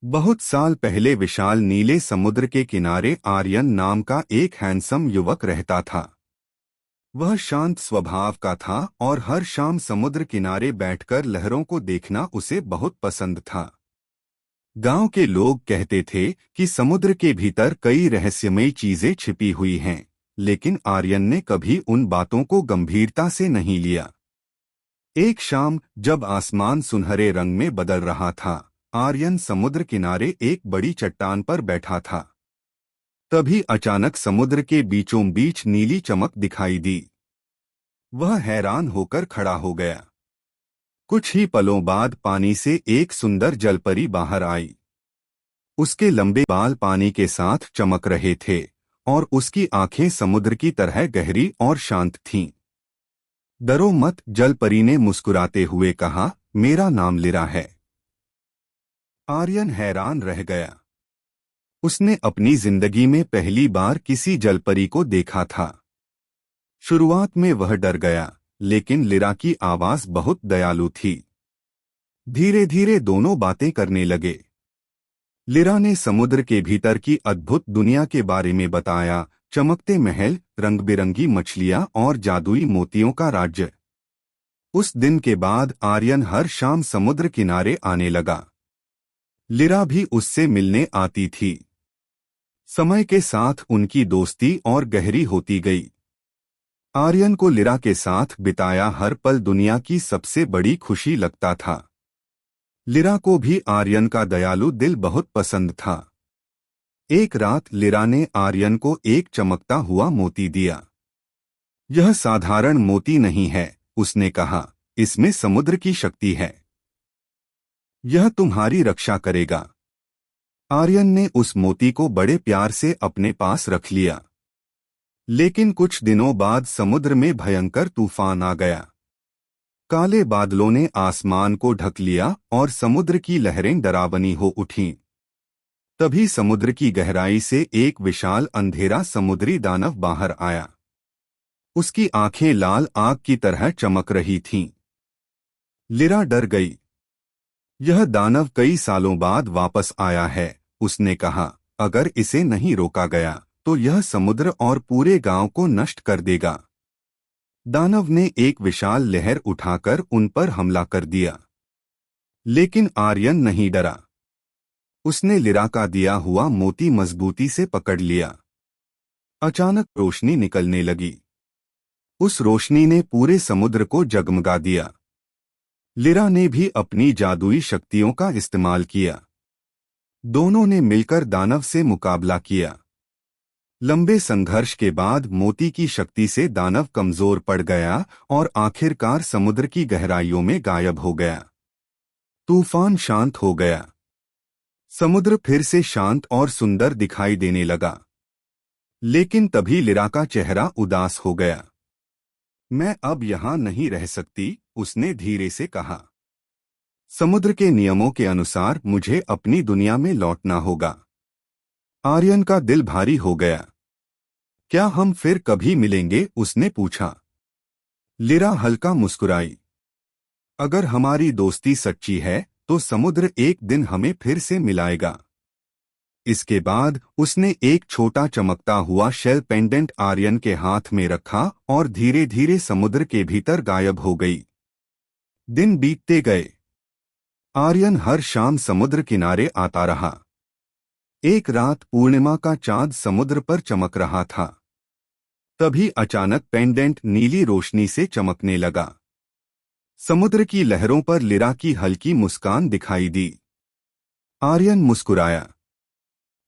बहुत साल पहले विशाल नीले समुद्र के किनारे आर्यन नाम का एक हैंडसम युवक रहता था। वह शांत स्वभाव का था और हर शाम समुद्र किनारे बैठकर लहरों को देखना उसे बहुत पसंद था। गांव के लोग कहते थे कि समुद्र के भीतर कई रहस्यमयी चीजें छिपी हुई हैं, लेकिन आर्यन ने कभी उन बातों को गंभीरता से नहीं लिया। एक शाम जब आसमान सुनहरे रंग में बदल रहा था, आर्यन समुद्र किनारे एक बड़ी चट्टान पर बैठा था। तभी अचानक समुद्र के बीचों बीच नीली चमक दिखाई दी। वह हैरान होकर खड़ा हो गया। कुछ ही पलों बाद पानी से एक सुंदर जलपरी बाहर आई। उसके लंबे बाल पानी के साथ चमक रहे थे और उसकी आंखें समुद्र की तरह गहरी और शांत थीं। डरो मत, जलपरी ने मुस्कुराते हुए कहा, मेरा नाम लिरा है। आर्यन हैरान रह गया। उसने अपनी जिंदगी में पहली बार किसी जलपरी को देखा था। शुरुआत में वह डर गया, लेकिन लिरा की आवाज बहुत दयालु थी। धीरे धीरे दोनों बातें करने लगे। लिरा ने समुद्र के भीतर की अद्भुत दुनिया के बारे में बताया, चमकते महल, रंग बिरंगी मछलियां और जादुई मोतियों का राज्य। उस दिन के बाद आर्यन हर शाम समुद्र किनारे आने लगा। लिरा भी उससे मिलने आती थी। समय के साथ उनकी दोस्ती और गहरी होती गई। आर्यन को लिरा के साथ बिताया हर पल दुनिया की सबसे बड़ी खुशी लगता था। लिरा को भी आर्यन का दयालु दिल बहुत पसंद था। एक रात लिरा ने आर्यन को एक चमकता हुआ मोती दिया। यह साधारण मोती नहीं है, उसने कहा, इसमें समुद्र की शक्ति है। यह तुम्हारी रक्षा करेगा। आर्यन ने उस मोती को बड़े प्यार से अपने पास रख लिया। लेकिन कुछ दिनों बाद समुद्र में भयंकर तूफान आ गया। काले बादलों ने आसमान को ढक लिया और समुद्र की लहरें डरावनी हो उठीं। तभी समुद्र की गहराई से एक विशाल अंधेरा समुद्री दानव बाहर आया। उसकी आंखें लाल आग की तरह चमक रही थीं। लिरा डर गई। यह दानव कई सालों बाद वापस आया है, उसने कहा। अगर इसे नहीं रोका गया तो यह समुद्र और पूरे गांव को नष्ट कर देगा। दानव ने एक विशाल लहर उठाकर उन पर हमला कर दिया। लेकिन आर्यन नहीं डरा। उसने लिरा का दिया हुआ मोती मजबूती से पकड़ लिया। अचानक रोशनी निकलने लगी। उस रोशनी ने पूरे समुद्र को जगमगा दिया। लिरा ने भी अपनी जादुई शक्तियों का इस्तेमाल किया। दोनों ने मिलकर दानव से मुकाबला किया। लंबे संघर्ष के बाद मोती की शक्ति से दानव कमजोर पड़ गया और आखिरकार समुद्र की गहराइयों में गायब हो गया। तूफान शांत हो गया। समुद्र फिर से शांत और सुंदर दिखाई देने लगा। लेकिन तभी लिरा का चेहरा उदास हो गया। मैं अब यहां नहीं रह सकती, उसने धीरे से कहा। समुद्र के नियमों के अनुसार मुझे अपनी दुनिया में लौटना होगा। आर्यन का दिल भारी हो गया। क्या हम फिर कभी मिलेंगे, उसने पूछा। लिरा हल्का मुस्कुराई। अगर हमारी दोस्ती सच्ची है तो समुद्र एक दिन हमें फिर से मिलाएगा। इसके बाद उसने एक छोटा चमकता हुआ शेल पेंडेंट आर्यन के हाथ में रखा और धीरे धीरे समुद्र के भीतर गायब हो गई। दिन बीतते गए। आर्यन हर शाम समुद्र किनारे आता रहा। एक रात पूर्णिमा का चांद समुद्र पर चमक रहा था। तभी अचानक पेंडेंट नीली रोशनी से चमकने लगा। समुद्र की लहरों पर लिरा की हल्की मुस्कान दिखाई दी। आर्यन मुस्कुराया।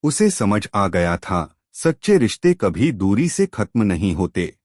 उसे समझ आ गया था, सच्चे रिश्ते कभी दूरी से खत्म नहीं होते।